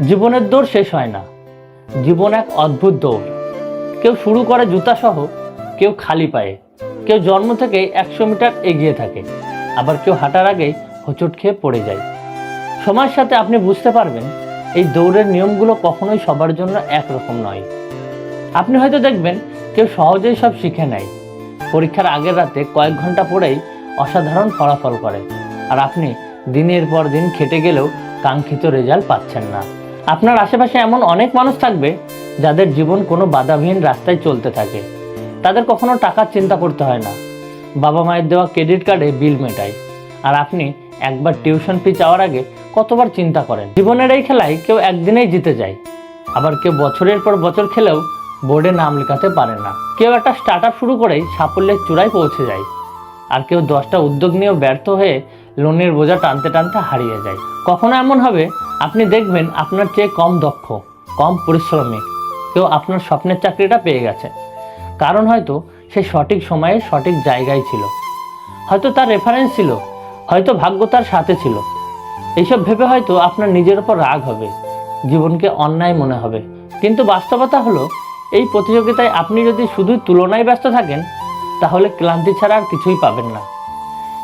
জীবনের দৌড় শেষ হয় না। জীবন এক অদ্ভুত দৌড়। কেউ শুরু করে জুতাসহ, কেউ খালি পায়ে, কেউ জন্ম থেকেই 100 মিটার এগিয়ে থাকে, আবার কেউ হাঁটার আগেই হোঁচট খেয়ে পড়ে যায়। সময়ের সাথে আপনি বুঝতে পারবেন এই দৌড়ের নিয়মগুলো কখনোই সবার জন্য একরকম নয়। আপনি হয়তো দেখবেন কেউ সহজেই সব শিখে নেয়, পরীক্ষার আগের রাতে কয়েক ঘন্টা পড়েই অসাধারণ ফলাফল করে, আর আপনি দিনের পর দিন খেটে গেলেও কাঙ্ক্ষিত রেজাল্ট পাচ্ছেন না। আপনার আশেপাশে এমন অনেক মানুষ থাকবে যাদের জীবন কোনো বাধাবিহীন রাস্তায় চলতে থাকে। তাদের কখনো টাকার চিন্তা করতে হয় না, বাবা মায়ের দেওয়া ক্রেডিট কার্ডে বিল মেটায়, আর আপনি একবার টিউশন ফি চাওয়ার আগে কতবার চিন্তা করেন। জীবনের এই খেলায় কেউ একদিনেই জিতে যায়, আবার কেউ বছরের পর বছর খেলেও বোর্ডে নাম লেখাতে পারে না। কেউ একটা স্টার্ট আপ শুরু করেই সাফল্যের চূড়ায় পৌঁছে যায়, আর কেউ 10টা উদ্যোগ নিয়েও ব্যর্থ হয়ে লোনের বোঝা টানতে টানতে হারিয়ে যায়। কখনো এমন হবে আপনি দেখবেন আপনার চেয়ে কম দক্ষ, কম পরিশ্রমী কেউ আপনার স্বপ্নের চাকরিটা পেয়ে গেছে। কারণ হয়তো সে সঠিক সময়ে সঠিক জায়গায় ছিল, হয়তো তার রেফারেন্স ছিল, হয়তো ভাগ্য তার সাথে ছিল। এইসব ভেবে হয়তো আপনার নিজের ওপর রাগ হবে, জীবনকে অন্যায় মনে হবে। কিন্তু বাস্তবতা হলো, এই প্রতিযোগিতায় আপনি যদি শুধু তুলনায় ব্যস্ত থাকেন তাহলে ক্লান্তি ছাড়া আর কিছুই পাবেন না।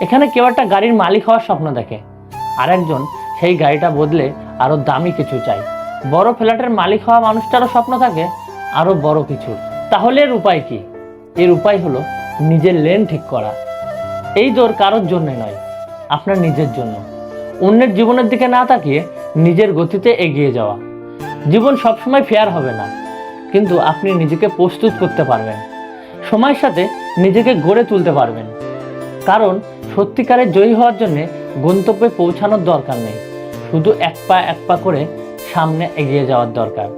এখানে কেউ একটা গাড়ির মালিক হওয়ার স্বপ্ন দেখে, আর একজন সেই গাড়িটা বদলে আরও দামি কিছু চায়। বড় ফ্ল্যাটের মালিক হওয়া মানুষটারও স্বপ্ন থাকে আরও বড় কিছু। তাহলে এর উপায় কি? এর উপায় হলো নিজের লেন ঠিক করা। এই দৌড় কারোর জন্য নয়, আপনার নিজের জন্য। অন্যের জীবনের দিকে না তাকিয়ে নিজের গতিতে এগিয়ে যাওয়া। জীবন সবসময় ফেয়ার হবে না, কিন্তু আপনি নিজেকে প্রস্তুত করতে পারবেন, সময়ের সাথে নিজেকে গড়ে তুলতে পারবেন। কারণ সত্যিকারের জয়ী হওয়ার জন্য গন্তব্যে পৌঁছানোর দরকার নেই, শুধু এক পা এক পা করে সামনে এগিয়ে যাওয়ার দরকার।